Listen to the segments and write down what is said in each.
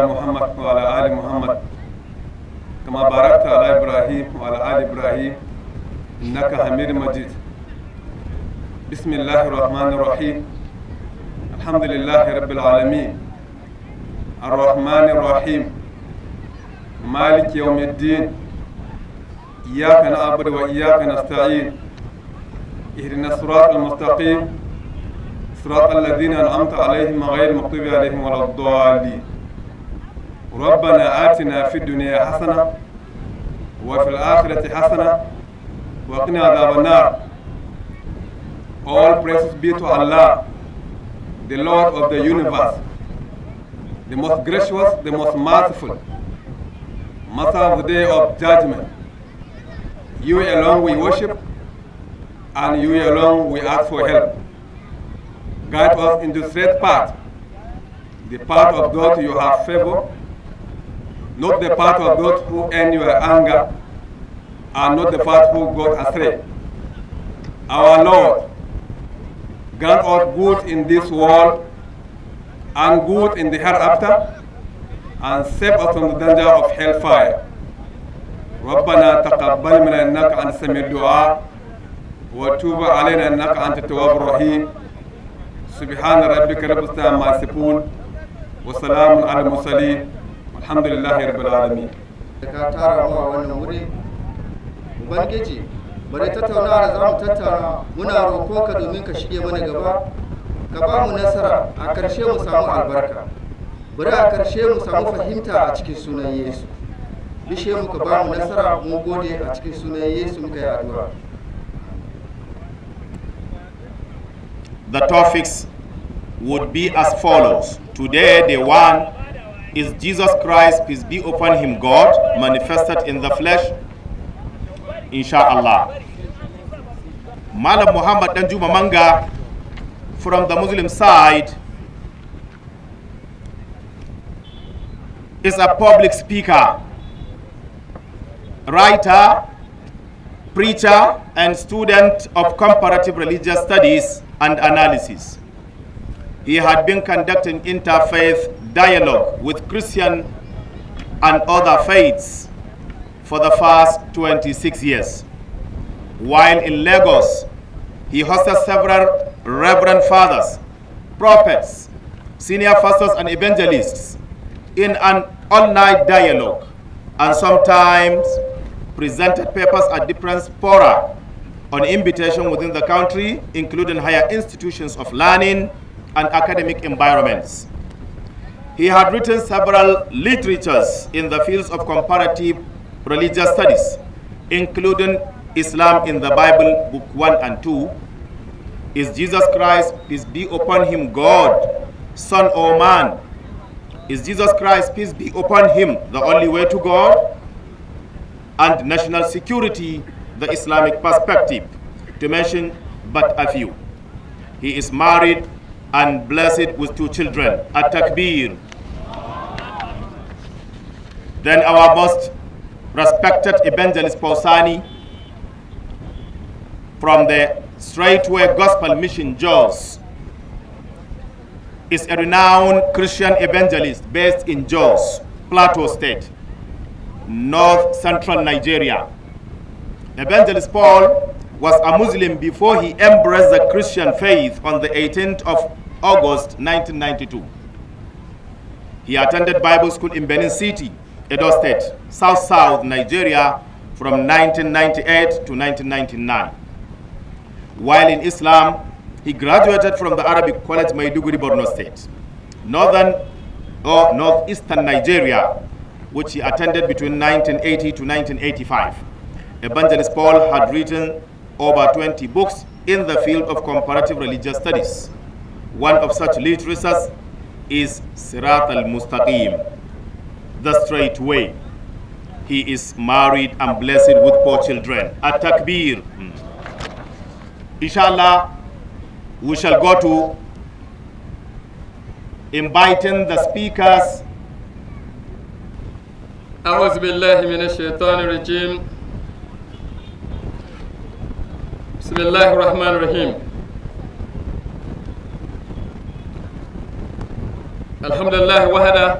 محمد وعلى آل محمد كما باركت على إبراهيم وعلى آل إبراهيم إنك حميد مجيد. بسم الله الرحمن الرحيم. الحمد لله رب العالمين الرحمن الرحيم مالك يوم الدين إياك نعبد وإياك نستعين اهدنا الصراط المستقيم صراط الذين أنعمت عليهم غير المغضوب عليهم ولا الضالين. ربنا آتنا في الدنيا حسنة وفي الآخرة حسنة وقنا عذاب النار. All praises be to Allah, the Lord of the universe, the most gracious, the most merciful, Master of the day of judgment. You alone we worship, and you alone we ask for help. Guide us into straight path, the path of those you have favored, not the path of those who earn your anger, and not the path who go astray. Our Lord, grant us good in this world and good in the hereafter, and save us from the danger of hellfire. ربنا تقبل منا إنك أنت السميع الدعاء وتوب علينا إنك أنت التواب الرحيم. سبحان ربك رب العزة عما يصفون وسلام على المرسلين والحمد لله رب العالمين. ka tara mu a wannan wuri ubangiji bari tattaunawa da zamu tattauna muna roƙo ka domin ka shige mana gaba ka ba mu nasara a ƙarshe mu samu albarka bari a ƙarshe mu samu fahimta a cikin sunan Yesu bishe mu ka ba mu nasara mu gode a cikin sunan Yesu muka yi addu'a. The topics would be as follows. Today, the one is Jesus Christ, peace be upon him, God, manifested in the flesh, inshallah. Malam Muhammad Danjuma Manga, from the Muslim side, is a public speaker, writer, preacher, and student of comparative religious studies and analysis. He had been conducting interfaith dialogue with Christian and other faiths for the past 26 years. While in Lagos, he hosted several reverend fathers, prophets, senior pastors and evangelists in an all-night dialogue, and sometimes presented papers at different fora on invitation within the country, including higher institutions of learning and academic environments. He had written several literatures in the fields of comparative religious studies, including Islam in the Bible, Book 1 and 2, Is Jesus Christ, peace be upon him, God, Son or man? Is Jesus Christ, peace be upon him, the only way to God? And national security, the Islamic perspective, to mention but a few. He is married and blessed with 2 children. At-Takbir. Then our most respected evangelist Pausani from the Straightway Gospel Mission Jos is a renowned Christian evangelist based in Jos, Plateau State, North Central Nigeria. Evangelist Paul was a Muslim before he embraced the Christian faith on the 18th of August 1992. He attended Bible school in Benin City, Edo State, South Nigeria from 1998 to 1999. While in Islam, he graduated from the Arabic College Maiduguri, Borno State, northeastern Nigeria, which he attended between 1980 to 1985. Evangelist Paul had written over 20 books in the field of comparative religious studies. One of such literatures is Sirat al-Mustaqim, the straight way. He is married and blessed with 4 children. At-Takbir. Inshallah, we shall go to inviting the speakers. أعوذ بالله من الشيطان الرجيم. بسم الله الرحمن الرحيم. الحمد لله وحده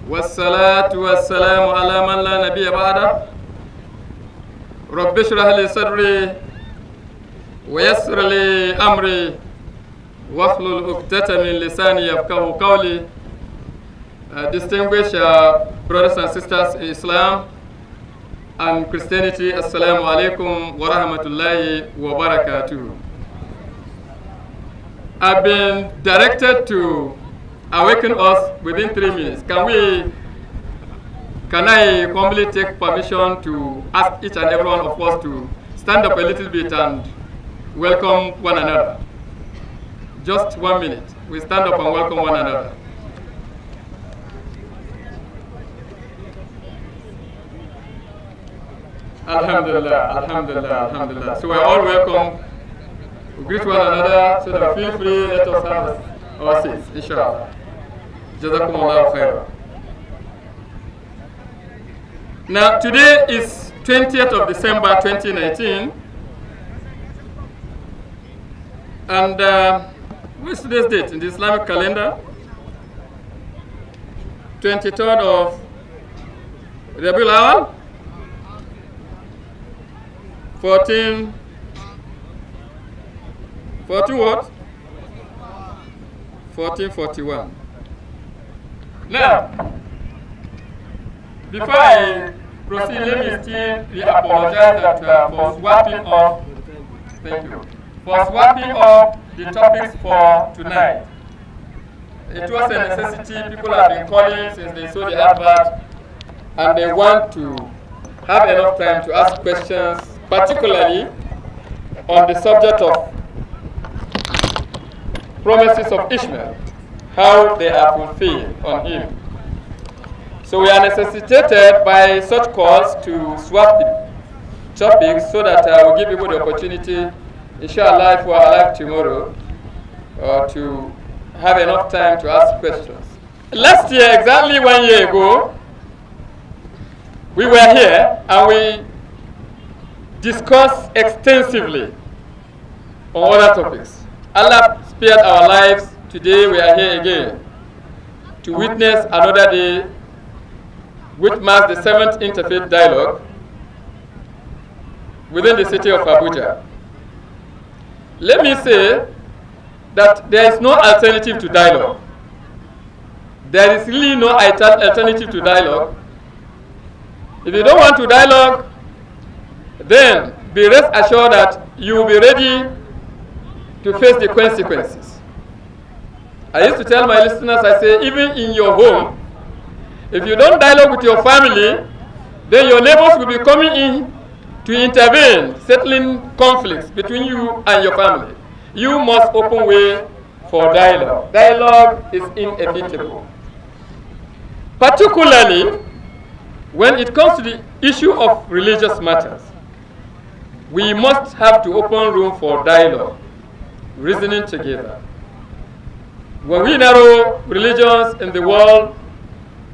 والصلاة والسلام على من لا نبي بعده رب اشرح لي صدري ويسر لي أمري واحلل عقدة من لساني يفقهوا قولي. Distinguished brothers and sisters in Islam and Christianity, Assalamu alaikum wa rahmatullahi wa barakatuh. I've been directed to awaken us within 3 minutes. Can I humbly take permission to ask each and every one of us to stand up a little bit and welcome one another? Just 1 minute. We stand up and welcome one another. Alhamdulillah, alhamdulillah, alhamdulillah. So we're all welcome. We greet one another, so that feel free, let us have our seats, inshallah. Jazakumullah khairan. Now, today is 20th of December 2019. And what's today's date in the Islamic calendar? 23rd of Rabiul Awal? 14 what? 1441. Now, before I proceed, let me still apologize for swapping off. Thank you. For swapping off the topics for tonight. It was a necessity. People have been calling since they saw the advert, and they want to have enough time to ask questions, particularly on the subject of promises of Ishmael, how they are fulfilled on him. So we are necessitated by such calls to swap the topics so that I will give people the opportunity, inshallah, if we are alive tomorrow, to have enough time to ask questions. Last year, exactly 1 year ago, we were here and we discussed extensively on other topics. Allah spared our lives. Today we are here again to witness another day which marks the 7th Interfaith Dialogue within the city of Abuja. Let me say that there is no alternative to dialogue. There is really no alternative to dialogue. If you don't want to dialogue, then be rest assured that you will be ready to face the consequences. I used to tell my listeners, I say, even in your home, if you don't dialogue with your family, then your neighbors will be coming in to intervene, settling conflicts between you and your family. You must open way for dialogue. Dialogue is inevitable. Particularly when it comes to the issue of religious matters. We must have to open room for dialogue, reasoning together. When we narrow religions in the world,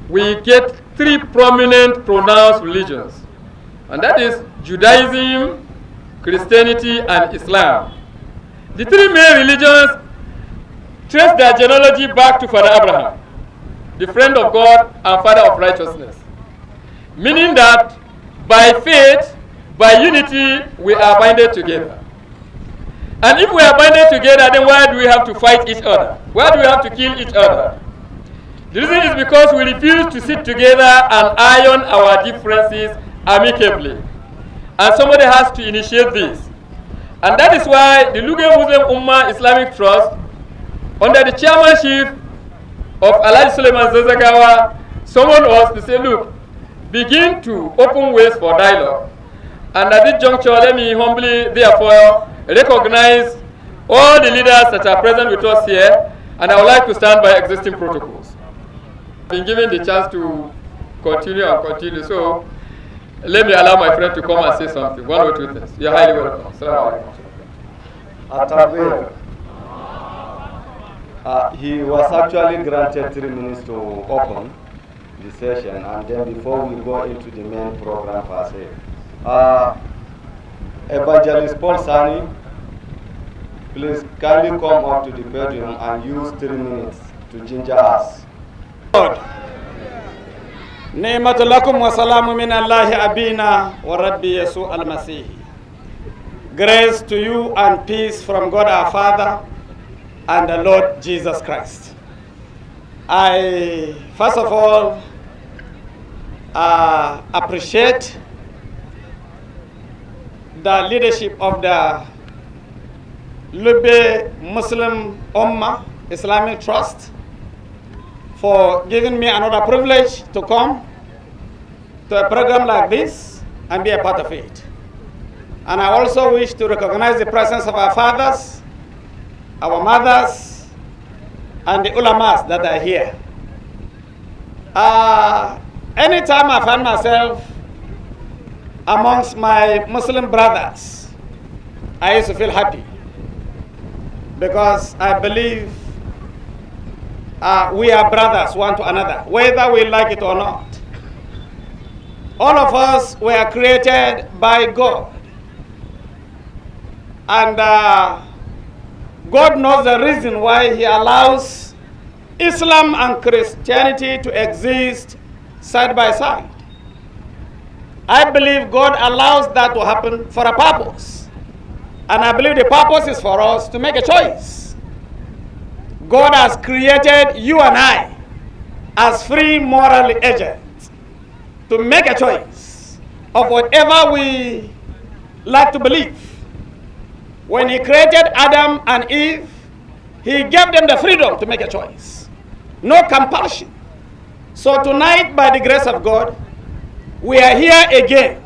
we get 3 prominent pronounced religions, and that is Judaism, Christianity, and Islam. The 3 main religions trace their genealogy back to Father Abraham, the friend of God and father of righteousness, meaning that by faith, by unity, we are binded together. And if we are binded together, then why do we have to fight each other? Why do we have to kill each other? The reason is because we refuse to sit together and iron our differences amicably. And somebody has to initiate this. And that is why the Luge Muslim Ummah Islamic Trust, under the chairmanship of Alhaji Suleiman Zazagawa, summoned us to say, look, begin to open ways for dialogue. And at this juncture, let me humbly, therefore, recognize all the leaders that are present with us here, and I would like to stand by existing protocols. I've been given the chance to continue, so let me allow my friend to come and say something. 1 or 2 things. You're highly welcome. He was actually granted 3 minutes to open the session, and then before we go into the main program per se, Evangelist Paul Sani, please kindly come up to the podium and use 3 minutes to ginger us. نعمة لكم وسلام من الله أبينا وربي يسوع المسيح. Grace to you and peace from God our Father and the Lord Jesus Christ. I first of all appreciate the leadership of the Lube Muslim Ummah Islamic Trust for giving me another privilege to come to a program like this and be a part of it. And I also wish to recognize the presence of our fathers, our mothers, and the ulamas that are here. Anytime I find myself amongst my Muslim brothers, I used to feel happy because I believe we are brothers one to another, whether we like it or not. All of us were created by God. And God knows the reason why He allows Islam and Christianity to exist side by side. I believe God allows that to happen for a purpose. And I believe the purpose is for us to make a choice. God has created you and I as free moral agents to make a choice of whatever we like to believe. When He created Adam and Eve, He gave them the freedom to make a choice. No compulsion. So tonight, by the grace of God, we are here again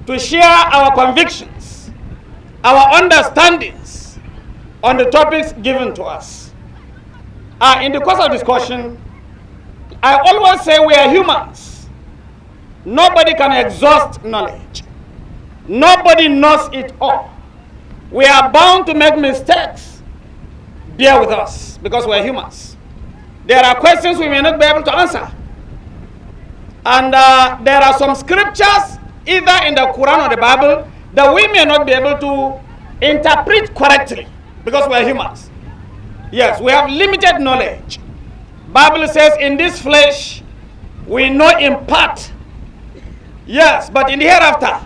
to share our convictions, our understandings on the topics given to us. In the course of discussion, I always say we are humans. Nobody can exhaust knowledge. Nobody knows it all. We are bound to make mistakes. Bear with us because we are humans. There are questions we may not be able to answer. And there are some scriptures, either in the Quran or the Bible, that we may not be able to interpret correctly because we are humans. Yes, we have limited knowledge. Bible says in this flesh, we know in part. Yes, but in the hereafter,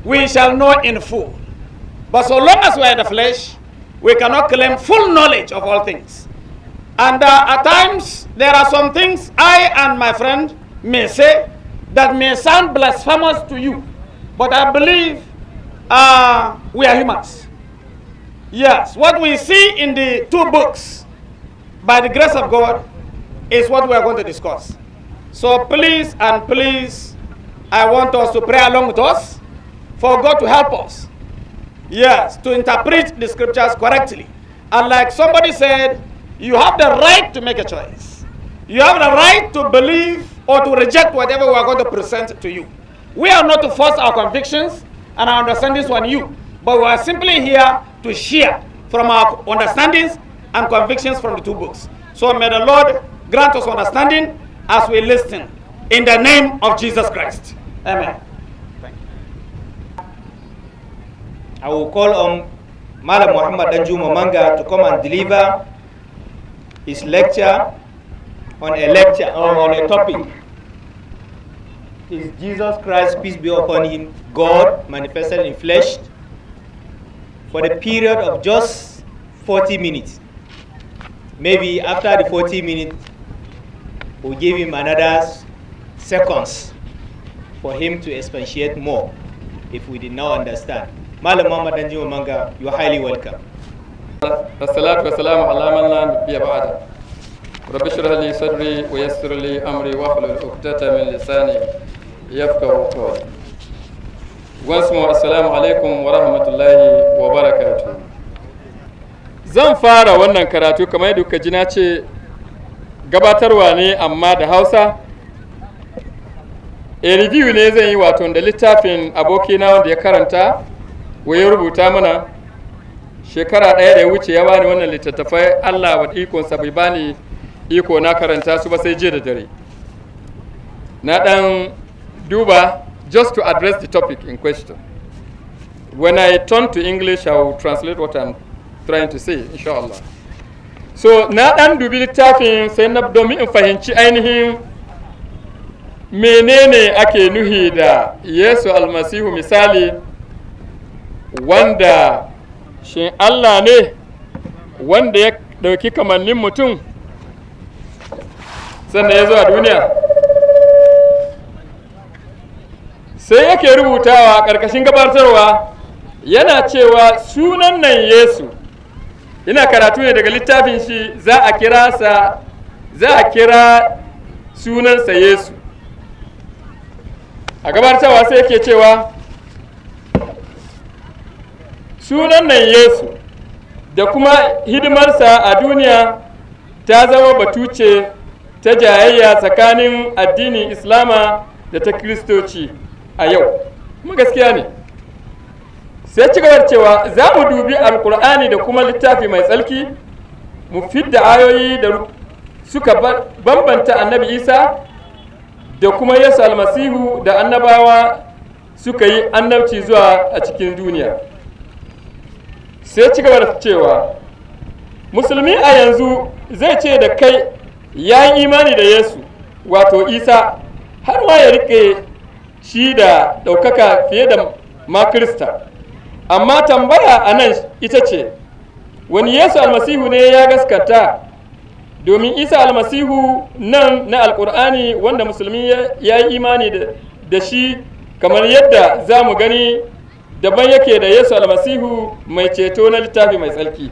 we shall know in full. But so long as we are in the flesh, we cannot claim full knowledge of all things. And at times, there are some things I and my friend may say that may sound blasphemous to you. But I believe we are humans. Yes, what we see in the two books, by the grace of God, is what we are going to discuss. So please and please, I want us to pray along with us for God to help us. Yes, to interpret the scriptures correctly. And like somebody said, you have the right to make a choice. You have the right to believe or to reject whatever we are going to present to you. We are not to force our convictions and our understandings on you, but we are simply here to share from our understandings and convictions from the two books. So may the Lord grant us understanding as we listen. In the name of Jesus Christ. Amen. I will call on Malam Muhammad Danjuma Manga to come and deliver his lecture on a topic. Is Jesus Christ, peace be upon him, God manifested in flesh, for the period of just 40 minutes. Maybe after the 40 minutes, we'll give him another seconds for him to expatiate more if we did not understand. Malam Muhammad Danjuma Manga, you are highly welcome. الصلاة والسلام على من لا نبي بعده. رب اشرح لي صدري ويسر لي أمري واحلل عقدة من لساني يفقهوا قولي. Once more, assalamu alaikum wa rahmatullahi wa barakatuh. Zan fara wannan karatu kamar yadda kuka ji na ce gabatarwa ne amma da Hausa. A review ne zan yi wato da littafin abokina wanda ya karanta wa ya rubuta mana shekara ɗaya da ya wuce ya bani wannan littattafai. Allah wa ikonsa bai bani iko na karanta su ba sai jiya da dare. Na ɗan duba just to address the topic in question. When I turn to English, I will translate what I'm trying to say, inshallah. So na ɗan dubi littafin sai na domin in fahimci ainihin menene ake nuhi da Yesu almasihu misali, wanda shi Allah ne wanda ya ɗauki kamannin mutum sannan ya zo a duniya? Sai yake rubutawa ƙarƙashin gabatarwa yana cewa sunan nan Yesu, ina karatu ne daga littafin shi, za a kira sunansa Yesu. A gabatarwa sai yake cewa sunan nan Yesu da kuma hidimarsa a duniya ta zama batuce ta jayayya tsakanin addinin Islama da ta Kiristoci a yau, kuma gaskiya ne. Sai ci gaba da cewa za mu dubi alkur'ani da kuma littafi mai tsarki mu fidda ayoyi da suka bambanta annabi Isa da kuma Yesu almasihu da annabawa suka yi annabci zuwa a cikin duniya. Sai ci gaba da cewa musulmi a yanzu zai ce da kai ya yi imani da Yesu wato Isa, har ma ya rike shi da ɗaukaka fiye da ma Kirista. Amma tambaya a nan ita ce, wani Yesu almasihu ne ya gaskata? Domin Isa almasihu nan na alkur'ani wanda musulmi ya yi imani da shi, kamar yadda za mu gani, daban yake da Yesu almasihu mai ceto na littafi mai tsarki.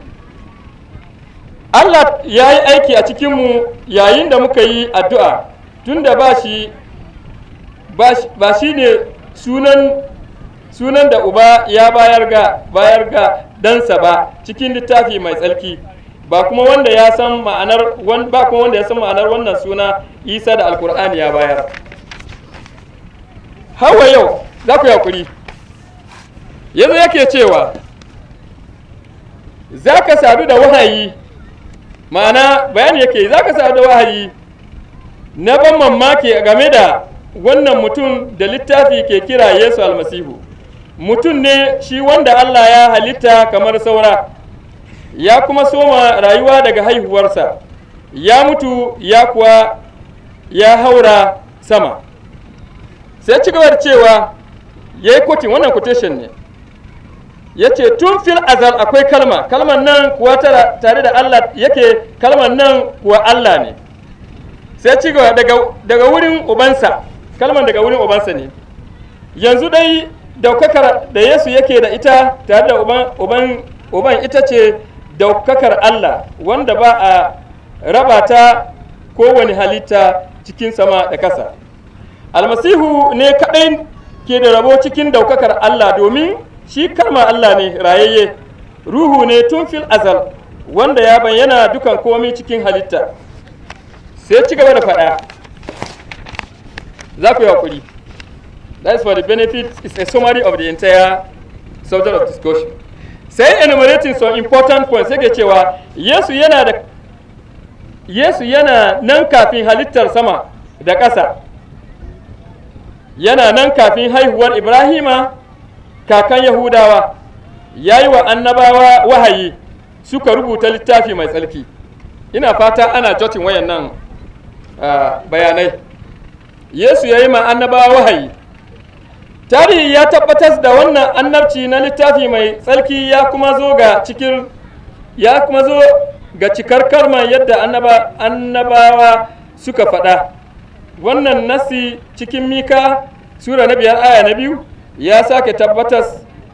Allah ya yi aiki a cikinmu yayin da muka yi addu'a, tunda ba shi ne sunan da uba ya bayar ga dansa ba cikin littafi mai tsarki, ba kuma wanda ya san ma'anar wannan suna Isa da alkur'ani ya bayar. Hawa yau za ku yakuri, yanzu yake cewa za ka sadu da wahayi, ma'ana bayani yake za ka sadu da wahayi na ban mamaki game da wannan mutum da littafi ke kira Yesu almasihu. Mutum ne shi wanda Allah ya halitta kamar saura, ya kuma soma rayuwa daga haihuwarsa, ya mutu ya haura sama. Sai ci gaba da cewa ya yi kotin, wannan quotation ne, ya ce tun fil azal akwai kalmar nan kuwa tare da Allah yake, kalmar nan kuwa Allah ne. Sai ci gaba daga wurin ubansa, kalmar daga wurin ubansa ne. Yanzu dai daukakar da Yesu yake da ita tare da uban ita ce daukakar Allah, wanda ba a raba ta kowane halitta cikin sama da kasa. Almasihu ne kaɗai ke da rabo cikin daukakar Allah, domin shi kalma Allah ne rayayye, ruhu ne tun fil azal, wanda ya bayyana dukan komai cikin halitta. Sai ci gaba da faɗa, za ku yi hakuri. That is for the benefit, it's a summary of the entire subject of discussion. Sai enumerating some important points, sai ke cewa Yesu yana nan kafin halittar sama da ƙasa, yana nan kafin haihuwar Ibrahima kakan Yahudawa, ya yi wa annabawa wahayi suka rubuta littafi mai tsarki. Ina fata ana jotin wayannan bayanai. Yesu ya yi ma annabawa wahayi. Tarihi ya tabbatar da wannan annabci na littafi mai tsarki ya kuma zo ga cikar kalmar yadda annabawa suka faɗa. Wannan nasi cikin Mika Sura na 5 aya na 2 ya sake tabbatar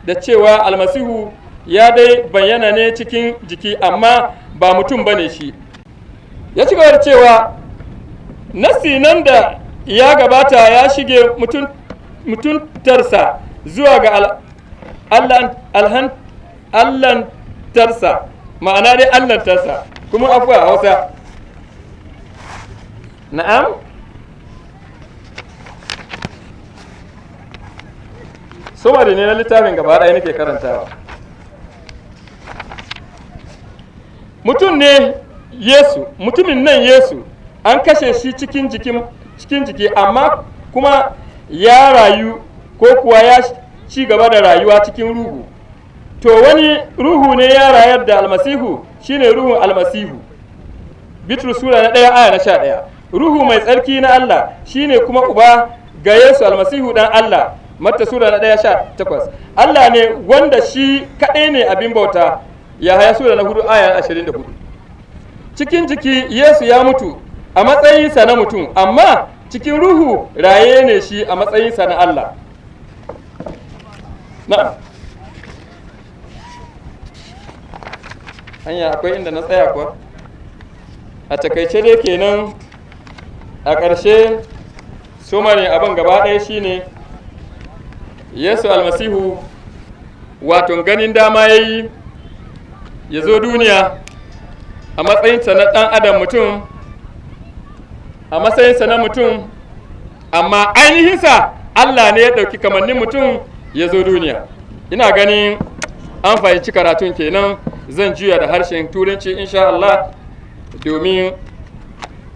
da cewa almasihu ya dai bayyana ne cikin jiki, amma ba mutum bane shi. Ya ci gaba da cewa nasi nan da ya gabata ya shige mutuntarsa zuwa ga allantarsa, ma'ana dai allantarsa, kuma afuwa a Hausa. Na'am? Somari ne na littafin gaba ɗaya nake karantawa. Mutumin nan Yesu an kashe shi cikin jiki, amma kuma ya rayu ko kuwa ya ci gaba da rayuwa cikin ruhu. To wani ruhu ne ya rayar da almasihu, shine ruhun almasihu. Bitrus Sura na 1 aya na 11. ruhu mai tsarki na Allah shine kuma uba ga Yesu almasihu dan Allah. Matta sura na 1:18. Allah ne wanda shi kaɗai ne abin bauta. Yahaya sura na 4 aya 24. Cikin jiki Yesu ya mutu a matsayinsa na mutum, amma cikin ruhu raye ne shi a matsayinsa na Allah. Na'am. Hanya akwai inda na tsaya kuwa? A takaice dai kenan a ƙarshe sumari abin gaba ɗaya shine Yesu almasihu wato ganin dama ya yi ya zo duniya a matsayinsa na ɗan adam mutum, a matsayinsa na mutum, amma ainihinsa Allah ne ya ɗauki kamannin mutum ya zo duniya. Ina ganin an fahimci karatun kenan. Zan juya da harshen turanci insha Allah domin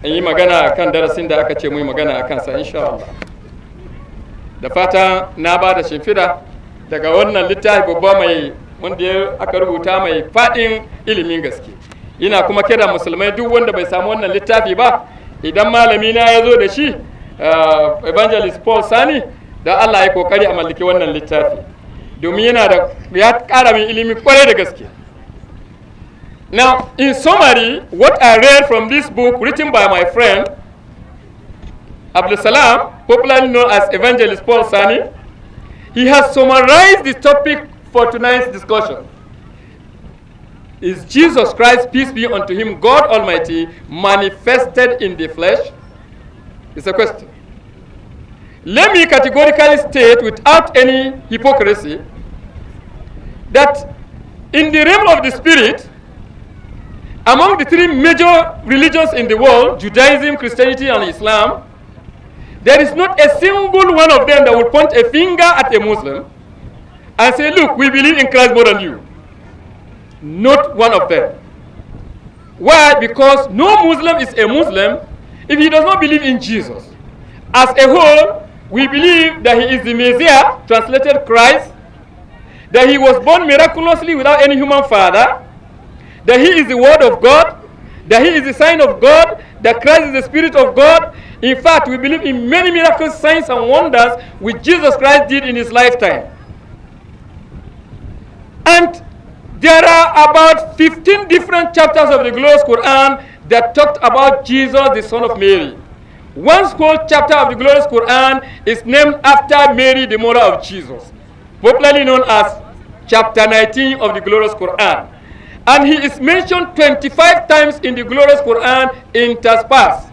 in yi magana kan darasin da aka ce mu yi magana a kansa insha Allah. Da fata na ba da shimfida daga wannan littafi babba mai wanda aka rubuta mai faɗin ilimin gaske. Ina kuma kira musulmai duk wanda bai samu wannan littafi ba, idan malami na ya zo da shi Evangelist Paul Sani, da Allah ya kokari a mallaki wannan littafi domin yana da ya ƙara min ilimi kwarai da gaske. Now, in summary, what I read from this book written by my friend Abdul Salam, popularly known as Evangelist Paul Sani, he has summarized the topic for tonight's discussion. Is Jesus Christ, peace be unto him, God Almighty, manifested in the flesh? It's a question. Let me categorically state without any hypocrisy that in the realm of the spirit, among the three major religions in the world, Judaism, Christianity, and Islam, there is not a single one of them that will point a finger at a Muslim and say, look, we believe in Christ more than you. Not one of them. Why? Because no Muslim is a Muslim if he does not believe in Jesus. As a whole, we believe that he is the Messiah, translated Christ, that he was born miraculously without any human father, that he is the Word of God, that he is the sign of God, that Christ is the Spirit of God. In fact, we believe in many miracles, signs, and wonders which Jesus Christ did in his lifetime. And there are about 15 different chapters of the glorious Quran that talked about Jesus, the son of Mary. One whole chapter of the glorious Quran is named after Mary, the mother of Jesus, popularly known as chapter 19 of the glorious Quran. And he is mentioned 25 times in the glorious Quran interspersed.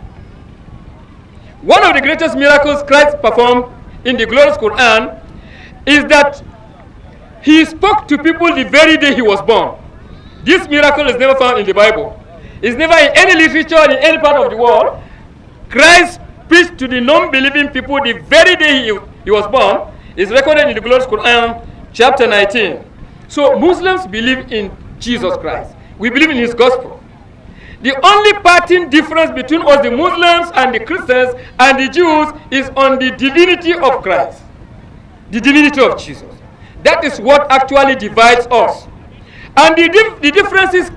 One of the greatest miracles Christ performed in the glorious Quran is that he spoke to people the very day he was born. This miracle is never found in the Bible. It's never in any literature in any part of the world. Christ preached to the non-believing people the very day he was born. It's recorded in the glorious Quran, chapter 19. So Muslims believe in Jesus Christ. We believe in his gospel. The only parting difference between us, the Muslims and the Christians and the Jews, is on the divinity of Christ, the divinity of Jesus. That is what actually divides us. And the differences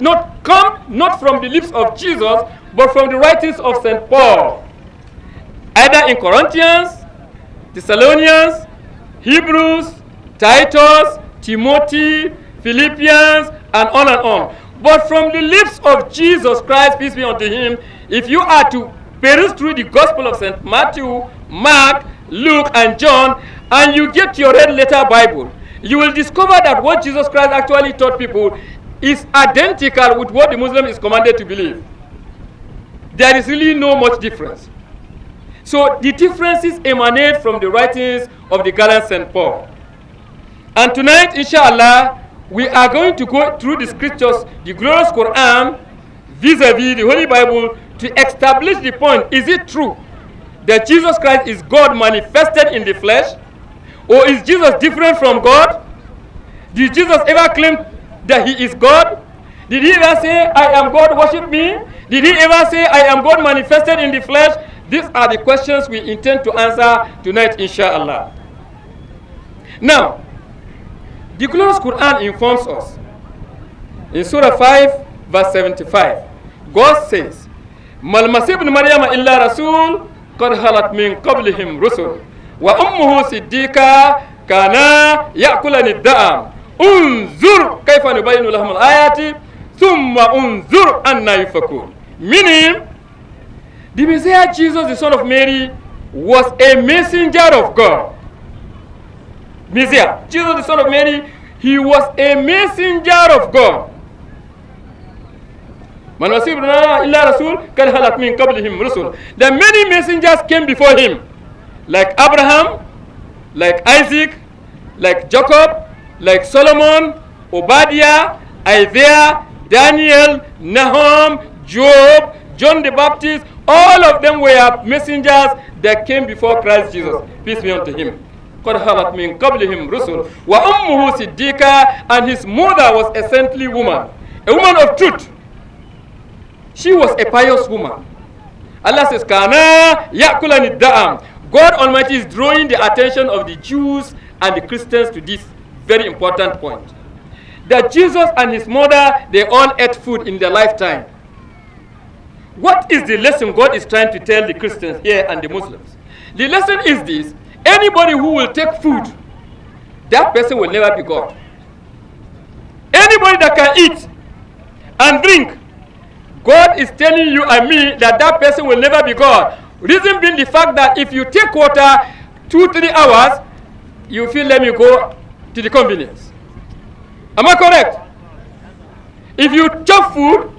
come not from the lips of Jesus, but from the writings of St. Paul, either in Corinthians, Thessalonians, Hebrews, Titus, Timothy, Philippians, and on. But from the lips of Jesus Christ, peace be unto him, if you are to peruse through the Gospel of St. Matthew, Mark, Luke, and John, and you get your red letter Bible, you will discover that what Jesus Christ actually taught people is identical with what the Muslim is commanded to believe. There is really no much difference. So the differences emanate from the writings of the gallant St. Paul. And tonight, inshallah, we are going to go through the scriptures, the glorious Quran, vis-a-vis the Holy Bible, to establish the point. Is it true that Jesus Christ is God manifested in the flesh? Or is Jesus different from God? Did Jesus ever claim that he is God? Did he ever say, I am God, worship me? Did he ever say, I am God manifested in the flesh? These are the questions we intend to answer tonight, inshallah. Now, the glorious Quran informs us in Surah 5, verse 75. God says, ما المسيح ابن مريم إلا رسول قد خلت من قبلهم رسل وأمه صديقة كانا يأكلان الدعم انظر كيف نبين لهم الآيات ثم انظر أن يفكون. Meaning, the Messiah Jesus, the son of Mary, was a messenger of God. Messiah Jesus, the son of Mary, he was a messenger of God. Man wasibna illa rasul kad halat min qablihim rusul. The many messengers came before him, like Abraham, like Isaac, like Jacob, like Solomon, Obadiah, Isaiah, Daniel, Nahum, Job, John the Baptist. All of them were messengers that came before Christ Jesus. Peace be unto him. قد خلت من قبلهم رسل وأمه صديقة, and his mother was a saintly woman, a woman of truth. She was a pious woman. Allah says, Kana yakulani da'am. God Almighty is drawing the attention of the Jews and the Christians to this very important point. That Jesus and his mother, they all ate food in their lifetime. What is the lesson God is trying to tell the Christians here and the Muslims? The lesson is this: anybody who will take food, that person will never be God. Anybody that can eat and drink, God is telling you and me that that person will never be God. Reason being the fact that if you take water 2-3 hours, you feel, let me go to the convenience. Am I correct? If you chop food,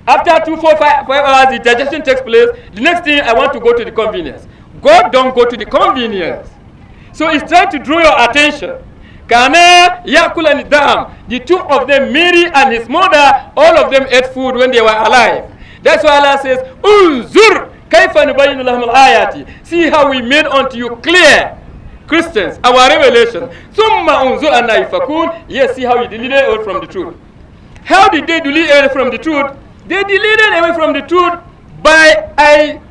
after 2, 4, 5 hours, the digestion takes place. The next thing, I want to go to the convenience. God don't go to the convenience. So he's trying to draw your attention. Kana Yakul and Dam, the two of them, Mary and his mother, all of them ate food when they were alive. That's why Allah says, Unzur kaifa nubayyinu lahum al-ayati. See how we made unto you clear, Christians, our revelation. Thumma unzur anna yufakun. Yes, see how you deleted away from the truth. How did they delete away from the truth? They deleted away from the truth by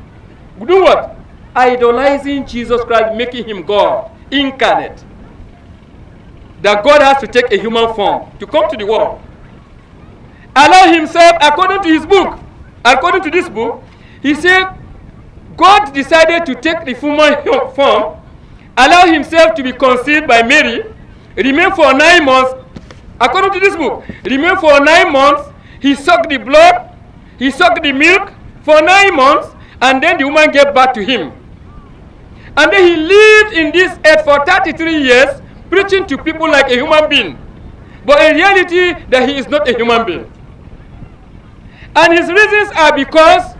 do what? Idolizing Jesus Christ, making him God, incarnate. That God has to take a human form to come to the world. Allah himself, according to his book, according to this book, he said God decided to take the human form, allow himself to be conceived by Mary, remain for 9 months, according to this book, remain for 9 months, he sucked the blood, he sucked the milk for 9 months, and then the woman gave birth to him. And then he lived in this earth for 33 years, preaching to people like a human being. But in reality, that he is not a human being. And his reasons are because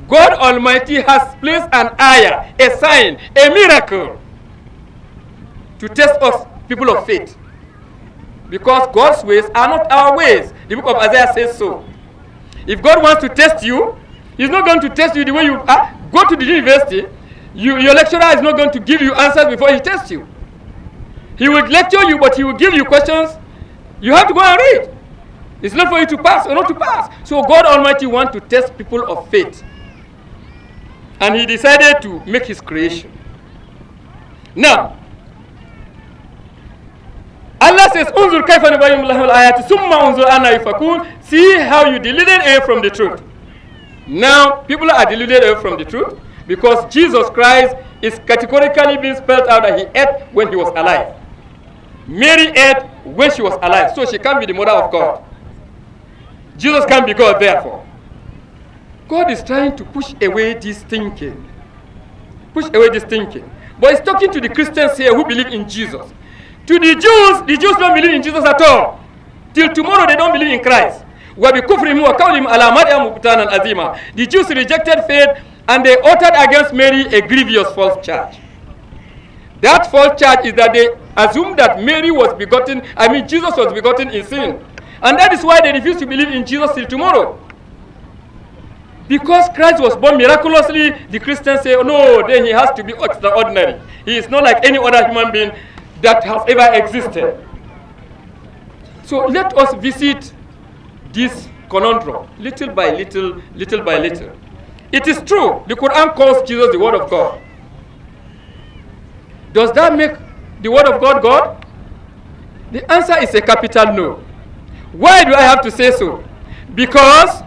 God Almighty has placed an ayah, a sign, a miracle, to test us, people of faith. Because God's ways are not our ways. The book of Isaiah says so. If God wants to test you, he's not going to test you the way you are. Go to the university, your lecturer is not going to give you answers before he tests you. He will lecture you, but he will give you questions. You have to go and read. It's not for you to pass or not to pass. So God Almighty wants to test people of faith. And he decided to make his creation. Now, Allah says, Unzur kaifa nubayyinu lahum al-ayati summa unzur anna yufakun. See how you deluded away from the truth. Now, people are deluded away from the truth because Jesus Christ is categorically being spelled out that he ate when he was alive. Mary ate when she was alive, so she can't be the mother of God. Jesus can't be God, therefore. God is trying to push away this thinking. Push away this thinking. But he's talking to the Christians here who believe in Jesus. To the Jews don't believe in Jesus at all. Till tomorrow they don't believe in Christ. The Jews rejected faith and they uttered against Mary a grievous false charge. That false charge is that they assumed that Jesus was begotten in sin. And that is why they refuse to believe in Jesus till tomorrow. Because Christ was born miraculously, the Christians say, oh, no, then he has to be extraordinary. He is not like any other human being that has ever existed. So let us visit this conundrum, little by little, little by little. It is true, the Quran calls Jesus the Word of God. Does that make the Word of God God? The answer is a capital no. Why do I have to say so? Because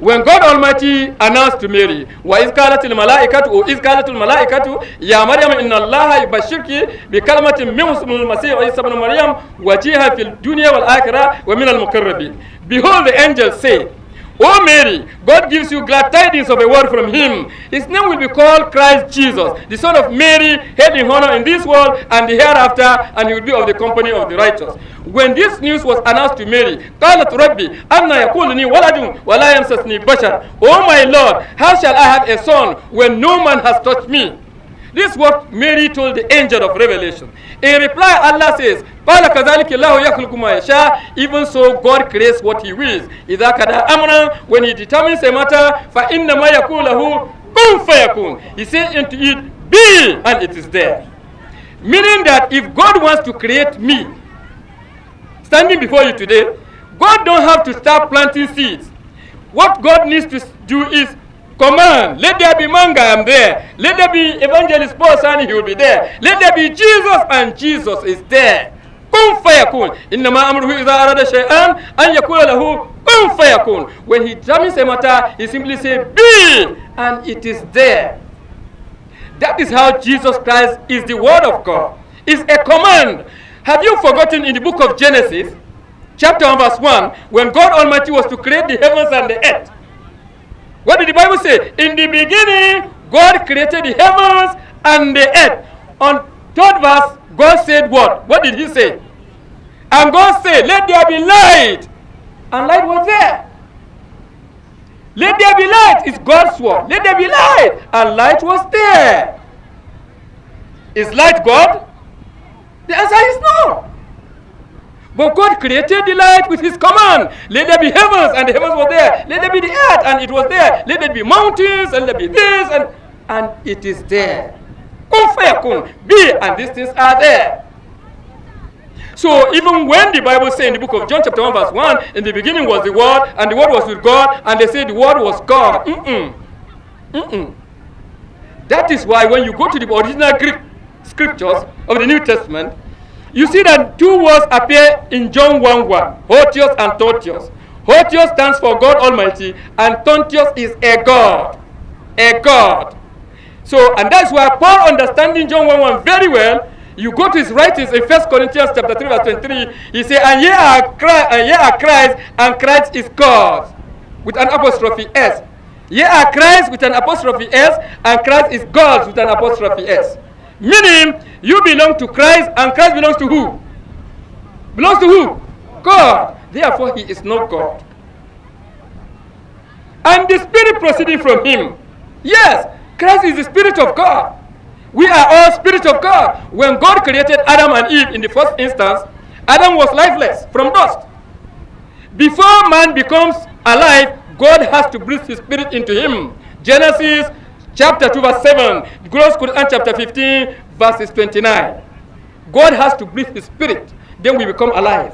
when God Almighty announced to Mary, وَإِذْ قَالَتِ الْمَلَائِكَةُ وَإِذْ قَالَتِ الْمَلَائِكَةُ يَا مَرْيَمُ إِنَّ اللَّهَ يُبَشِّرُكِ بِكَلْمَةٍ مِّنْهُ اسْمُهُ الْمَسِيحُ عِيسَى ابْنُ مَرْيَمَ وَجِيهًا فِي الدُّنْيَا وَالْآخِرَةِ وَمِنَ الْمُقَرَّبِينَ. Behold, the angel said, O Mary, God gives you glad tidings of a word from him. His name will be called Christ Jesus, the son of Mary, head in honor in this world and the hereafter, and he will be of the company of the righteous. When this news was announced to Mary, قالت ربي أنى يكون لي ولد ولا يمسسني بشر. Oh my Lord, how shall I have a son when no man has touched me? This is what Mary told the angel of Revelation. In reply, Allah says, قال كذلك الله يخلق ما يشاء. Even so, God creates what He wills. إذا كذا أمرا, when He determines a matter, فإنما يقول له كن فيكون. He says unto it, be, and it is there. Meaning that if God wants to create me, standing before you today, God don't have to start planting seeds. What God needs to do is command, let there be manga, I am there. Let there be evangelist Paul, and he will be there. Let there be Jesus, and Jesus is there. Kun fayakun. Innama amruhu idha arada shay'an an yakula lahu kun fayakun. When he determines a matter, he simply says, be, and it is there. That is how Jesus Christ is the Word of God. It's a command. Have you forgotten in the book of Genesis, chapter 1, verse 1, when God Almighty was to create the heavens and the earth? What did the Bible say? In the beginning, God created the heavens and the earth. On third verse, God said what? What did He say? And God said, let there be light. And light was there. Let there be light is God's word. Let there be light. And light was there. Is light God? The answer is no. But God created the light with His command. Let there be heavens, and the heavens were there. Let there be the earth, and it was there. Let there be mountains, and let there be this, and it is there. Kun fayakun, be, and these things are there. So even when the Bible says in the book of John chapter 1 verse 1, in the beginning was the Word, and the Word was with God, and they say the Word was God. That is why when you go to the original Greek scriptures of the New Testament, you see that two words appear in John 1:1, Hotios and Totios. Hotios stands for God Almighty, and Tontios is a God. A God. So, and that's why Paul, understanding John 1:1 very well, you go to his writings in 1 Corinthians chapter 3 verse 23, he says, and ye are Christ, and Christ is God, with an apostrophe S. Ye are Christ with an apostrophe S, and Christ is God with an apostrophe S. Meaning, you belong to Christ, and Christ belongs to who? Belongs to who? God. Therefore, He is not God. And the Spirit proceeding from Him. Yes, Christ is the Spirit of God. We are all Spirit of God. When God created Adam and Eve in the first instance, Adam was lifeless from dust. Before man becomes alive, God has to breathe His Spirit into him. Genesis chapter 2 verse 7, Gross Quran chapter 15 verses 29. God has to breathe His Spirit, then we become alive.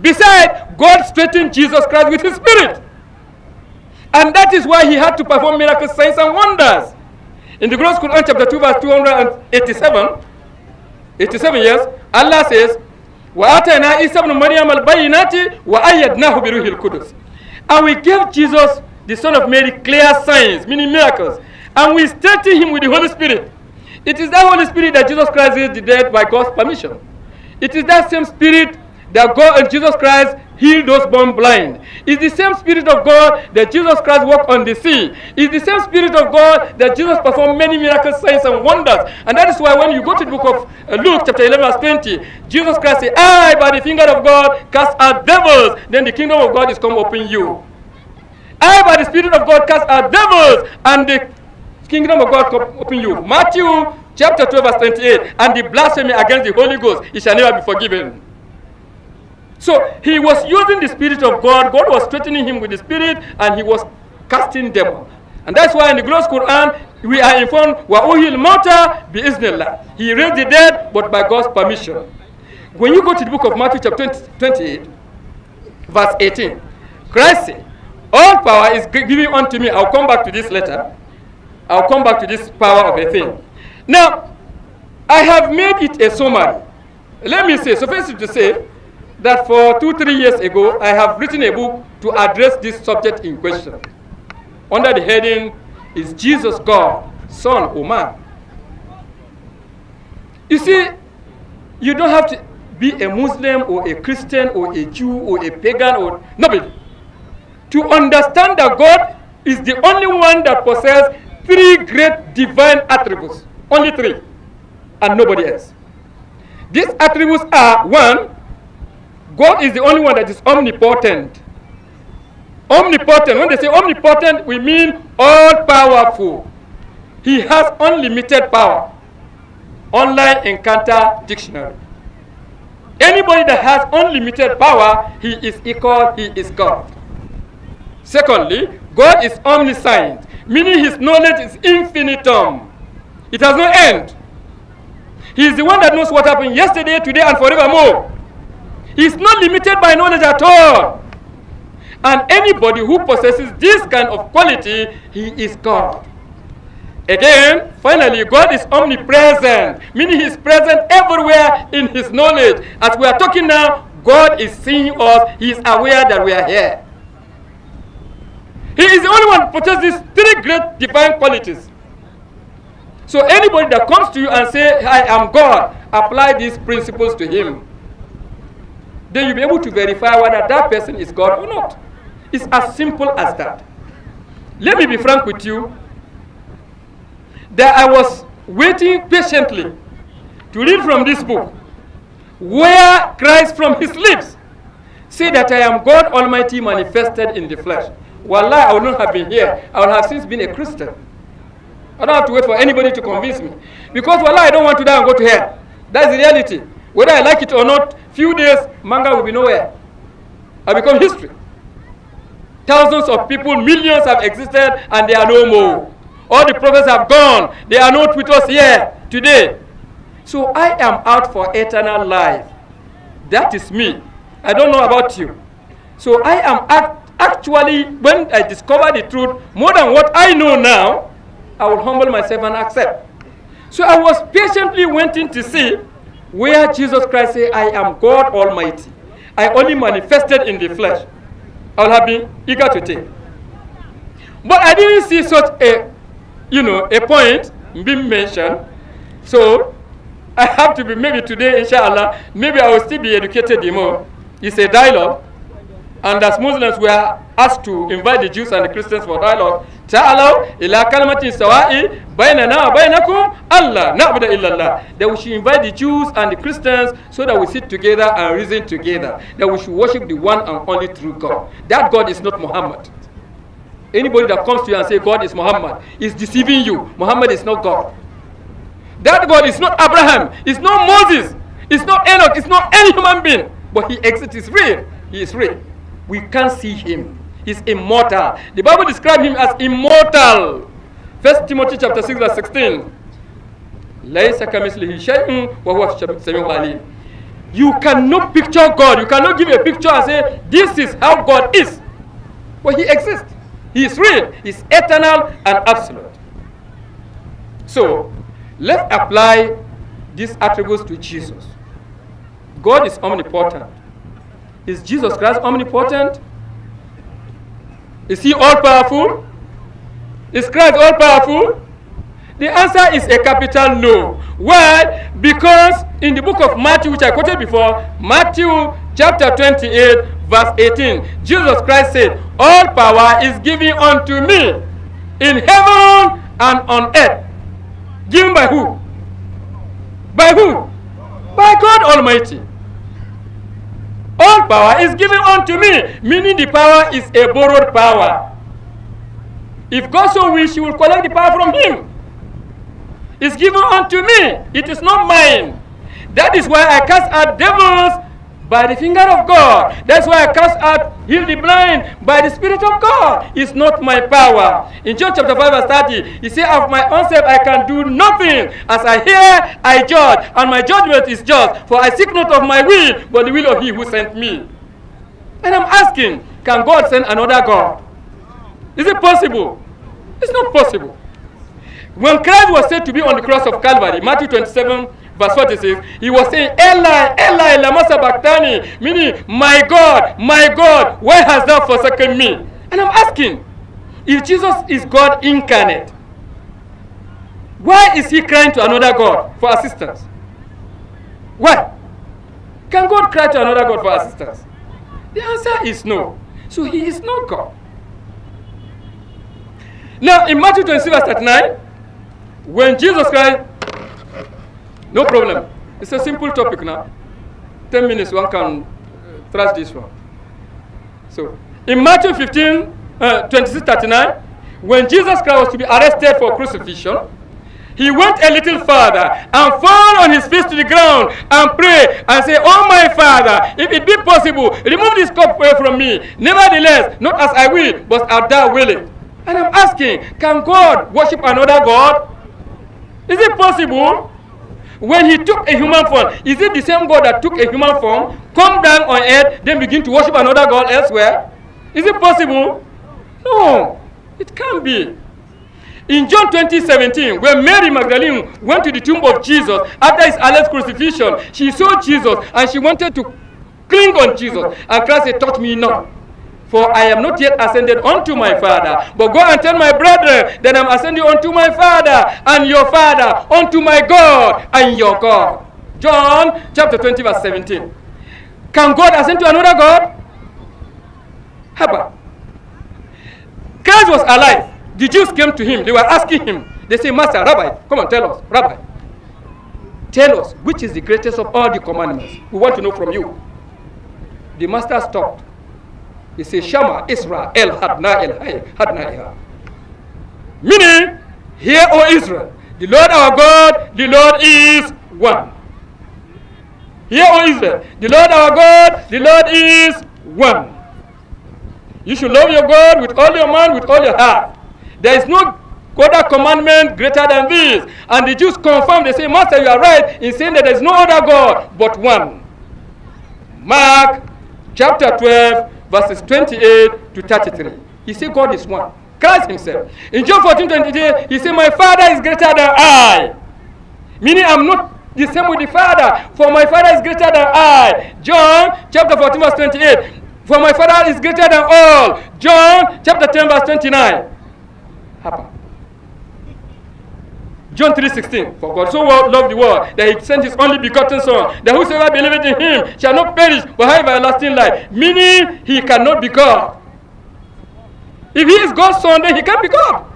Besides, God strengthened Jesus Christ with His Spirit. And that is why He had to perform miracles, signs and wonders. In the Gross Quran chapter 2 verse 287, yes, Allah says, وَآتَيْنَا عِيسَى ابْنَ مَرْيَمَ الْبَيِّنَاتِ وَأَيَّدْنَاهُ بِرُوحِ الْقُدُسِ. And we gave Jesus, the Son of Mary, clear signs, meaning miracles. And we strengthened Him with the Holy Spirit. It is that Holy Spirit that Jesus Christ raised the dead by God's permission. It is that same Spirit that God and Jesus Christ healed those born blind. It's the same Spirit of God that Jesus Christ walked on the sea. It's the same Spirit of God that Jesus performed many miracles, signs, and wonders. And that is why when you go to the book of Luke, chapter 11, verse 20, Jesus Christ said, I, by the finger of God, cast out devils. Then the kingdom of God is come upon you. I, by the Spirit of God, cast out devils, and the kingdom of God come upon you. Matthew, chapter 12, verse 28, and the blasphemy against the Holy Ghost, it shall never be forgiven. So he was using the Spirit of God. God was strengthening him with the Spirit, and he was casting demons. And that's why in the Gross Quran, we are informed, وَأُحْيِي الْمَوْتَى بِإِذْنِ اللَّهِ. He raised the dead, but by God's permission. When you go to the book of Matthew chapter 28, verse 18, Christ said, all power is given unto me. I'll come back to this later. I'll come back to this power of a thing. Now, I have made it a summary. Let me say, suffice it to say, that for 2-3 years ago, I have written a book to address this subject in question. Under the heading, Is Jesus God, Son, or Man? You see, you don't have to be a Muslim or a Christian or a Jew or a pagan or nobody to understand that God is the only one that possesses 3 great divine attributes. Only 3, and nobody else. These attributes are: 1, God is the only one that is omnipotent. Omnipotent. When they say omnipotent, we mean all powerful. He has unlimited power. Online Encounter Dictionary. Anybody that has unlimited power, he is equal, he is God. Secondly, God is omniscient, meaning his knowledge is infinitum. It has no end. He is the one that knows what happened yesterday, today, and forevermore. He is not limited by knowledge at all. And anybody who possesses this kind of quality, he is God. Again, finally, God is omnipresent, meaning he is present everywhere in his knowledge. As we are talking now, God is seeing us. He is aware that we are here. He is the only one who possesses these 3 great divine qualities. So anybody that comes to you and say, I am God, apply these principles to him. Then you'll be able to verify whether that person is God or not. It's as simple as that. Let me be frank with you, that I was waiting patiently to read from this book, where Christ from his lips said that I am God Almighty manifested in the flesh. Wallah, I would not have been here. I would have since been a Christian. I don't have to wait for anybody to convince me. Because wallah, I don't want to die and go to hell. That's the reality. Whether I like it or not, few days, manga will be nowhere. I become history. Thousands of people, millions have existed, and they are no more. All the prophets have gone. They are not with us here today. So I am out for eternal life. That is me. I don't know about you. So I am actually, when I discover the truth, more than what I know now, I will humble myself and accept. So I was patiently waiting to see where Jesus Christ said, I am God Almighty. I only manifested in the flesh. I would have been eager to take. But I didn't see such a point being mentioned. So I have to be, maybe today, inshallah, maybe I will still be educated more. It's a dialogue. And as Muslims, we are asked to invite the Jews and the Christians for dialogue. Ta'alaw ila kalmatin sawa'i bainana wa bainakum Allah na'budu illa Allah. That we should invite the Jews and the Christians so that we sit together and reason together. That we should worship the one and only true God. That God is not Muhammad. Anybody that comes to you and say God is Muhammad is deceiving you. Muhammad is not God. That God is not Abraham. It's not Moses. It's not Enoch. It's not any human being. But he exists. He's real. He is real. We can't see him. He's immortal. The Bible describes him as immortal. 1 Timothy chapter 6 verse 16. You cannot picture God. You cannot give a picture and say, this is how God is. But he exists. He is real. He's eternal and absolute. So, let's apply these attributes to Jesus. God is omnipotent. Is Jesus Christ omnipotent? Is he all-powerful? Is Christ all-powerful? The answer is a capital no. Why? Because in the book of Matthew, which I quoted before, Matthew chapter 28, verse 18, Jesus Christ said, all power is given unto me in heaven and on earth. Given by who? By who? By God Almighty. All power is given unto me, meaning the power is a borrowed power. If God so wish, he will collect the power from him. It's given unto me. It is not mine. That is why I cast out devils by the finger of God. That's why I cast out, heal the blind by the Spirit of God. It's not my power. In John chapter 5 verse 30, he said, of my own self I can do nothing. As I hear, I judge, and my judgment is just. For I seek not of my will, but the will of he who sent me. And I'm asking, can God send another God? Is it possible? It's not possible. When Christ was said to be on the cross of Calvary, Matthew 27 verse 46, he was saying, Eli, Eli, lama sabachthani, meaning, my God, why hast thou forsaken me? And I'm asking, if Jesus is God incarnate, why is he crying to another God for assistance? Why? Can God cry to another God for assistance? The answer is no. So he is not God. Now, in Matthew 26, verse 39, when Jesus cried, no problem. It's a simple topic now. 10 minutes, one can thrash this one. So, in Matthew 26, 39, when Jesus Christ was to be arrested for crucifixion, he went a little further and fell on his face to the ground and prayed and said, Oh my Father, if it be possible, remove this cup away from me. Nevertheless, not as I will, but as thou wilt. And I'm asking, can God worship another God? Is it possible? When he took a human form, is it the same God that took a human form, come down on earth, then begin to worship another God elsewhere? Is it possible? No, it can't be. In John 20:17, when Mary Magdalene went to the tomb of Jesus after his alleged crucifixion, she saw Jesus and she wanted to cling on Jesus. And Christ said, touch me not, for I am not yet ascended unto my Father. But go and tell my brethren that I am ascending unto my Father and your Father, unto my God and your God. John chapter 20, verse 17. Can God ascend to another God? How about? Christ was alive. The Jews came to him. They were asking him. They say, Master, Rabbi, come on, tell us. Rabbi, tell us, which is the greatest of all the commandments? We want to know from you. The master stopped. He said, Shama Israel El Hadna. Meaning, hear, O Israel, the Lord our God, the Lord is one. Hear, O Israel, the Lord our God, the Lord is one. You should love your God with all your mind, with all your heart. There is no other commandment greater than this. And the Jews confirm, they say, Master, you are right in saying that there is no other God but one. Mark chapter 12, verses 28 to 33. He said God is one. Christ himself. In John 14:28, he said, my Father is greater than I. Meaning I'm not the same with the Father, for my Father is greater than I. John chapter 14, verse 28. For my Father is greater than all. John chapter 10, verse 29. Happen. John 3:16. For God so loved the world that he sent his only begotten Son, that whosoever believeth in him shall not perish but have everlasting life. Meaning he cannot be God. If he is God's Son, then he can't be God.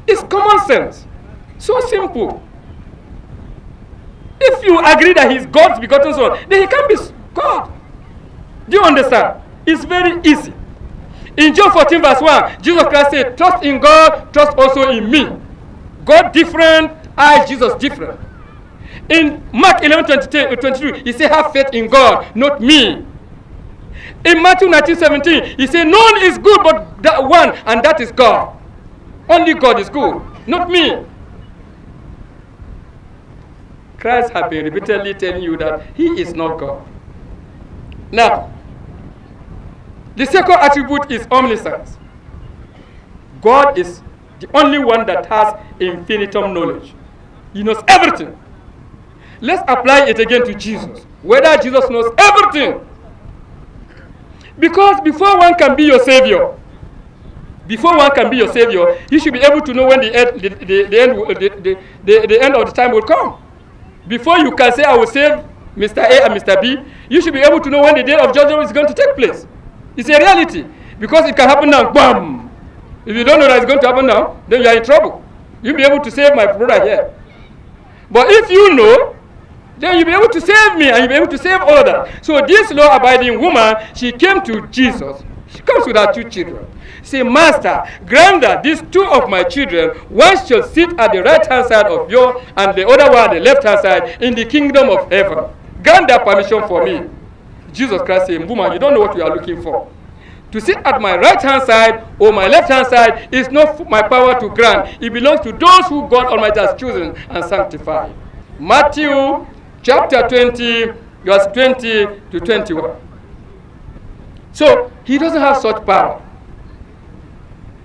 It's common sense. So simple. If you agree that he is God's begotten Son, then he can't be God. Do you understand? It's very easy. In John 14, verse 1, Jesus Christ said, trust in God, trust also in me. God different, I, Jesus, different. In Mark 11:22, he said, have faith in God, not me. In Matthew 19:17, he said, none is good but that one, and that is God. Only God is good, not me. Christ has been repeatedly telling you that he is not God. Now, the second attribute is omniscience. God is the only one that has infinitum knowledge. He knows everything. Let's apply it again to Jesus. Whether Jesus knows everything. Because before one can be your savior, you should be able to know when the end of the time will come. Before you can say, I will save Mr. A and Mr. B, you should be able to know when the day of judgment is going to take place. It's a reality. Because it can happen now. Bam! If you don't know that it's going to happen now, then you are in trouble. You'll be able to save my brother here. But if you know, then you'll be able to save me and you'll be able to save others. So this law-abiding woman, she came to Jesus. She comes with her 2 children. Say, Master, grant that these 2 of my children, one shall sit at the right-hand side of yours and the other one at the left-hand side in the kingdom of heaven. Grant that permission for me. Jesus Christ said, woman, you don't know what you are looking for. To sit at my right-hand side or my left-hand side is not my power to grant. It belongs to those who God Almighty has chosen and sanctified. Matthew chapter 20, verse 20 to 21. So, he doesn't have such power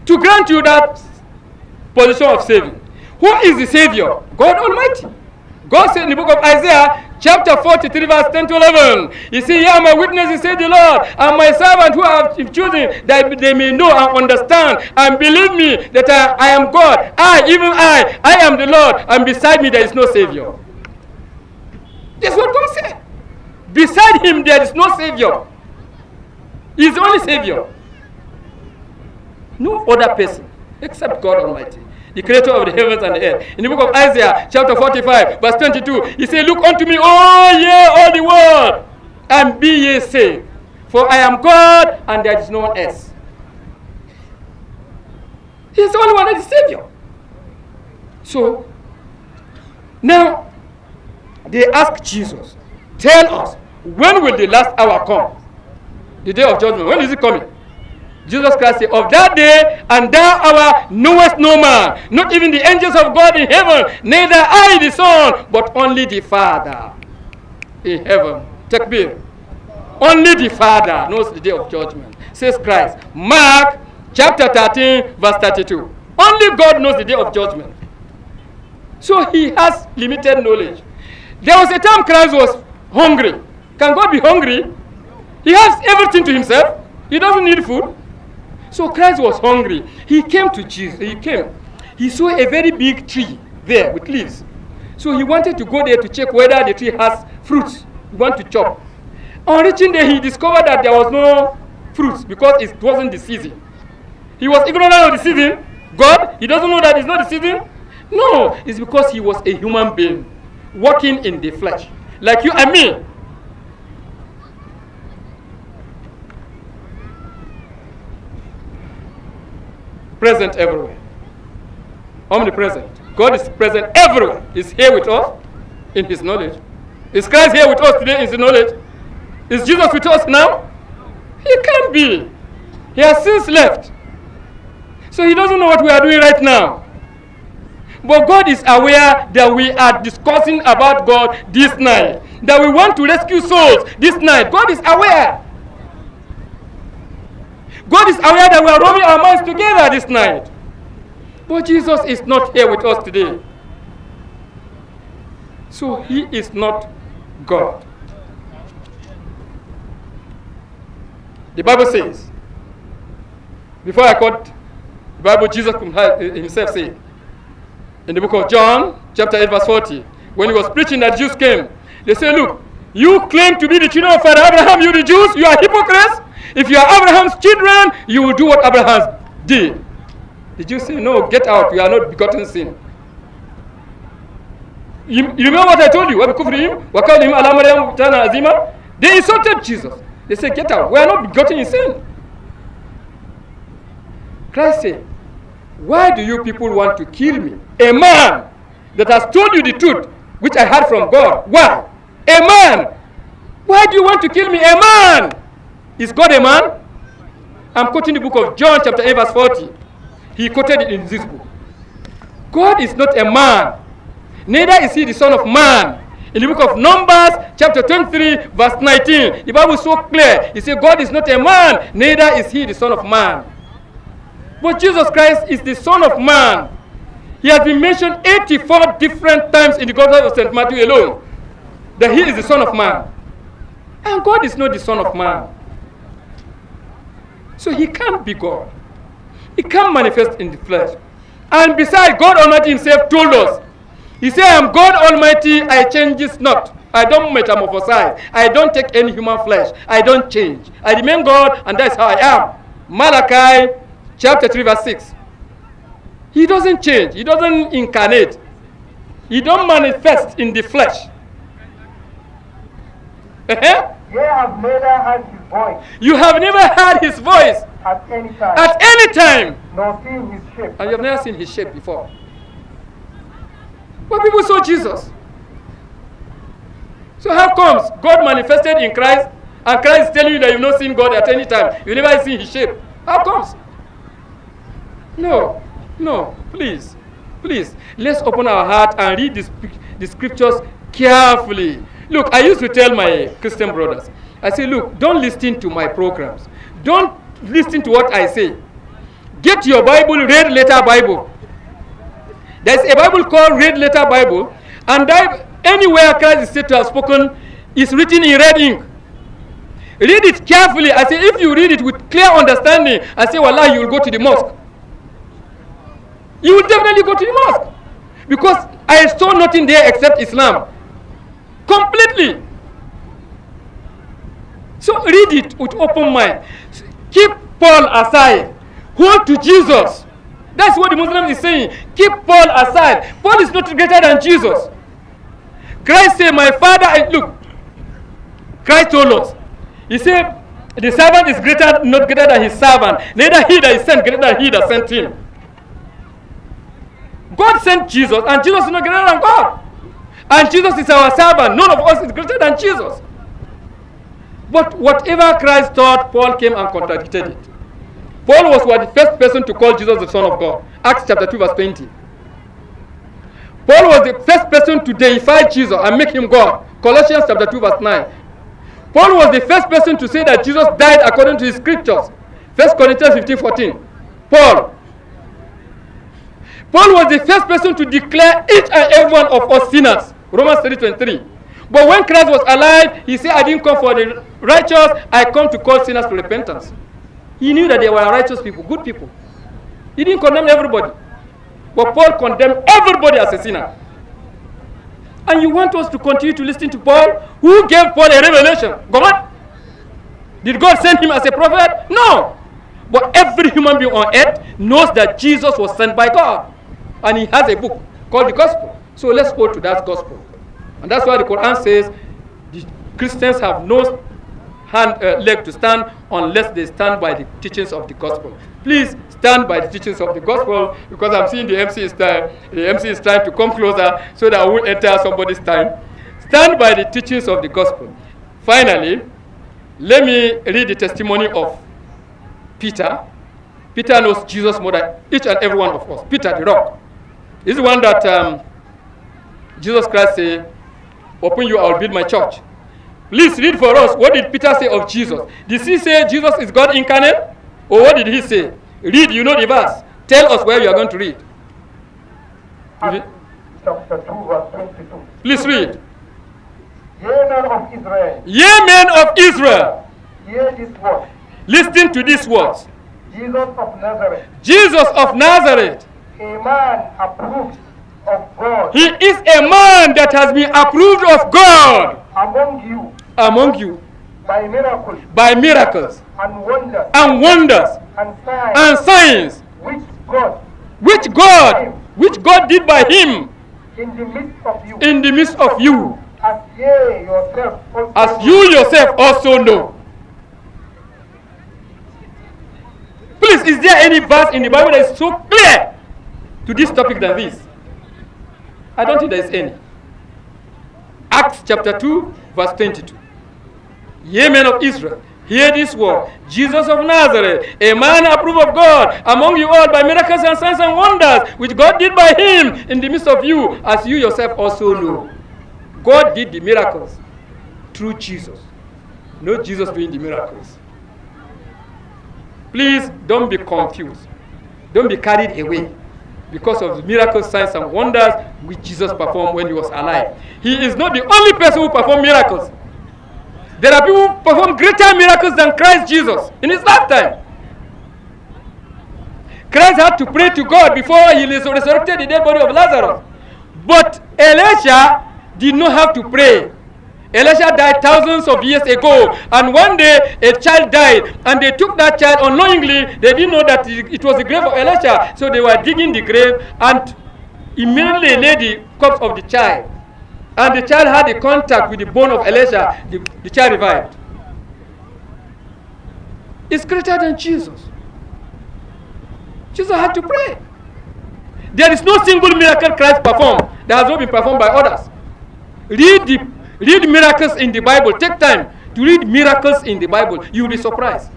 to grant you that position of saving. Who is the Savior? God Almighty. God said in the book of Isaiah, chapter 43, verse 10 to 11. You see, "Ye are my witnesses, said the Lord, and my servant who I have chosen, that they may know and understand and believe me that I am God. I am the Lord, and beside me there is no Savior." That's what God said. Beside him there is no Savior. He is the only Savior. No other person except God Almighty, the creator of the heavens and the earth. In the book of Isaiah, chapter 45, verse 22, he said, "Look unto me, all ye all the world, and be ye saved. For I am God, and there is no one else." He is the only one that is Savior. So, now, they ask Jesus, "Tell us, when will the last hour come?" The day of judgment. When is it coming? Jesus Christ said, "Of that day and that hour knoweth no man, not even the angels of God in heaven, neither I the Son, but only the Father in heaven." Takbir. Only the Father knows the day of judgment, says Christ. Mark chapter 13, verse 32. Only God knows the day of judgment. So he has limited knowledge. There was a time Christ was hungry. Can God be hungry? He has everything to himself. He doesn't need food. So Christ was hungry. He came to Jesus. He saw a very big tree there with leaves. So he wanted to go there to check whether the tree has fruits. He wanted to chop. On reaching there, he discovered that there was no fruits because it wasn't the season. He was ignorant of the season. God, he doesn't know that it's not the season. No, it's because he was a human being walking in the flesh, like you and me. Present everywhere. Omnipresent. God is present everywhere. He's here with us in his knowledge. Is Christ here with us today in his knowledge? Is Jesus with us now? He can't be. He has since left. So he doesn't know what we are doing right now. But God is aware that we are discussing about God this night. That we want to rescue souls this night. God is aware. God is aware that we are rubbing our minds together this night. But Jesus is not here with us today. So he is not God. The Bible says, before I quote the Bible, Jesus himself said, in the book of John, chapter 8, verse 40, when he was preaching that Jews came, they said, "Look, you claim to be the children of Father Abraham, you the Jews, you are hypocrites. If you are Abraham's children, you will do what Abraham did." The Jews say, "No, get out, you are not begotten sin." You remember what I told you? They insulted Jesus. They said, "Get out, we are not begotten in sin." Christ said, "Why do you people want to kill me? A man that has told you the truth, which I heard from God. Why? A man. Why do you want to kill me? A man. Is God a man?" I'm quoting the book of John chapter 8 verse 40. He quoted it in this book. God is not a man. Neither is he the son of man. In the book of Numbers chapter 23 verse 19, the Bible is so clear. It says God is not a man, neither is he the son of man. But Jesus Christ is the Son of Man. He has been mentioned 84 different times in the Gospel of St. Matthew alone, that he is the Son of Man. And God is not the Son of Man. So he can't be God. He can't manifest in the flesh. And besides, God Almighty himself told us, he said, "I am God Almighty, I changes not. I don't metamorphosize. I don't take any human flesh. I don't change. I remain God, and that's how I am." Malachi chapter 3 verse 6. He doesn't change. He doesn't incarnate. He don't manifest in the flesh. Ye have never heard his voice You have never heard his voice at any time, at any time. nor seen his shape. And you have never seen his shape before. But people saw Jesus. So how comes God manifested in Christ, and Christ is telling you that you've not seen God at any time? You've never seen his shape. How comes? No, please. Let's open our heart and read the scriptures carefully. Look, I used to tell my Christian brothers, I say, look, don't listen to my programs. Don't listen to what I say. Get your Bible, Red Letter Bible. There's a Bible called Red Letter Bible, and anywhere Christ is said to have spoken is written in red ink. Read it carefully. I say, if you read it with clear understanding, I say, Wallah, you will go to the mosque. You will definitely go to the mosque. Because I saw nothing there except Islam. Completely. So read it with open mind. Keep Paul aside. Hold to Jesus. That's what the Muslim is saying. Keep Paul aside. Paul is not greater than Jesus. Christ said, my Father, look, Christ told us. He said, the servant is not greater than his servant. Neither he that is sent greater than he that sent him. God sent Jesus, and Jesus is not greater than God. And Jesus is our servant. None of us is greater than Jesus. But whatever Christ taught, Paul came and contradicted it. Paul was the first person to call Jesus the Son of God. Acts chapter 2 verse 20. Paul was the first person to deify Jesus and make him God. Colossians chapter 2 verse 9. Paul was the first person to say that Jesus died according to his scriptures. 1 Corinthians 15:14. Paul was the first person to declare each and every one of us sinners. Romans 3:23. But when Christ was alive, he said, I didn't come for the righteous, I come to call sinners to repentance. He knew that they were righteous people, good people. He didn't condemn everybody. But Paul condemned everybody as a sinner. And you want us to continue to listen to Paul? Who gave Paul a revelation? God? Did God send him as a prophet? No. But every human being on earth knows that Jesus was sent by God. And he has a book called the Gospel. So let's hold to that Gospel. And that's why the Quran says the Christians have no leg to stand unless they stand by the teachings of the Gospel. Please stand by the teachings of the Gospel, because I'm seeing the MC is trying to come closer so that I won't enter somebody's time. Stand by the teachings of the Gospel. Finally, let me read the testimony of Peter. Peter knows Jesus more than each and every one of us. Peter the rock. This is the one that Jesus Christ said, open you, I will build my church. Please read for us, what did Peter say of Jesus? Did he say Jesus is God incarnate? Or what did he say? Read, you know the verse. Tell us where you are going to read. Chapter 2, verse 22. Please read. Ye men of Israel, Ye men of Israel, hear this word. listen to these words. Jesus of Nazareth, Jesus of Nazareth, a man approved of God he is a man that has been approved of God among you by miracles and wonders and wonders and signs, and signs which God did by him in the midst of you, in the midst of you, as you yourself also know. Please, is there any verse in the Bible that is so clear to this topic than this? I don't think there is any. Acts chapter 2, verse 22. Ye men of Israel, hear this word. Jesus of Nazareth, a man approved of God among you all by miracles and signs and wonders, which God did by him in the midst of you, as you yourself also know. God did the miracles through Jesus, not Jesus doing the miracles. Please don't be confused. Don't be carried away because of the miracles, signs, and wonders which Jesus performed when he was alive. He is not the only person who performed miracles. There are people who perform greater miracles than Christ Jesus in his lifetime. Christ had to pray to God before he resurrected the dead body of Lazarus. But Elisha did not have to pray. Elisha died thousands of years ago, and one day a child died, and they took that child unknowingly. They didn't know that it was the grave of Elisha, so they were digging the grave and immediately laid the corpse of the child. And the child had a contact with the bone of Elisha. The child revived. It's greater than Jesus. Jesus had to pray. There is no single miracle Christ performed that has not been performed by others. Read miracles in the Bible. Take time to read miracles in the Bible. You'll be surprised.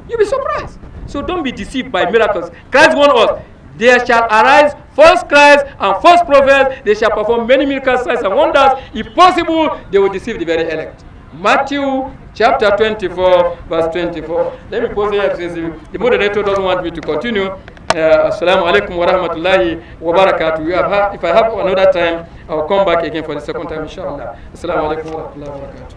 You'll be surprised. So don't be deceived by miracles. Christ warned us, there shall arise false Christs and false prophets. They shall perform many miracles, signs, and wonders. If possible, they will deceive the very elect. Matthew chapter 24, verse 24. Let me pause here since the moderator doesn't want me to continue. Assalamu alaikum wa rahmatullahi wa barakatuh. If I have another time, I will come back again for the second time, inshallah. Assalamu alaikum wa rahmatullahi wa barakatuh.